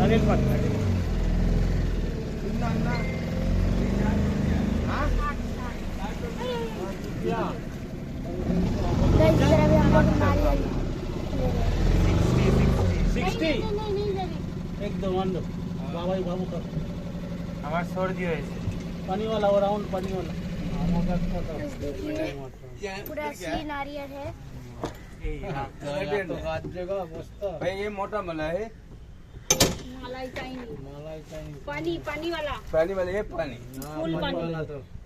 नारियल पानी गाइस इधर अभी हम लोग नारियल ले रहे हैं 60 नहीं एक दो मान लो बाबा ही बाबू कर আমার সর্দি হয়েছে पानी वाला वो राउंड पानी वाला देखिए पूरा असली नारियल है भाई ये मोटा मला है मलाई चाइनीज मलाई चाहिए पानी पानी वाला ये पानी फुल पानी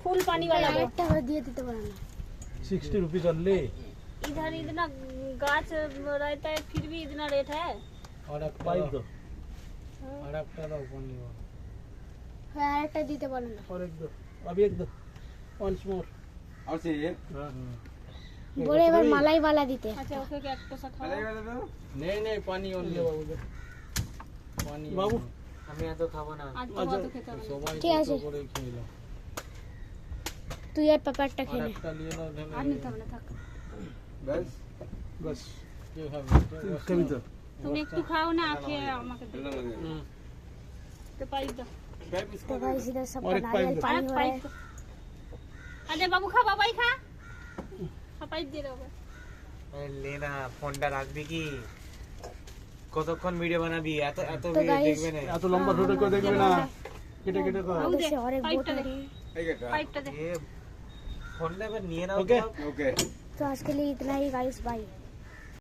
फुल पानी वाला একটা করে দিয়ে দিতে পারেন 60 रुपीस ओनली इधर इतना गाछ रहता है फिर भी इतना रेट है और एक पाइप दो और একটা দাও পানি হ্যাঁ আরেকটা দিতে পারেন না और एक दो अभी एक दो once more और चाहिए हाँ বলে এবার মালাই वाला দিতে আচ্ছা ওকে কি একটা সাথে मलाई वाला दो नहीं नहीं पानी ओनली बाबू पानी बाबू আমি এত খাবো না আজ তো ভাত খেতে হবে সবাই ঠিক আছে করে খেলো তুই এই পেপারটা খেয়ে নে একটা নিয়ে নাও আর নিতে হবে না থাক बस बस ये হবে কবি তো তুমি একটু খাও না খেয়ে আমাকে দে তো পাইপ দাও तो गाइस इधर सब और एक नारियल पाइप पानी हो रहा है अरे बाबू खा बाबाई खा पाइप दे रहा लेना ফোনটা রাখবি কি কতক্ষণ ভিডিও বানাবি এত এত तो ভিডিও guys, দেখবে না এত লম্বা ভিডিও করে দেখবে না কেটে কেটে কর उधर से और एक पाइपটা बोतल दे। है पाइपटा दे এ ফোনটা এবার নিয়ে নাও ओके ওকে तो आज के लिए इतना ही गाइस बाय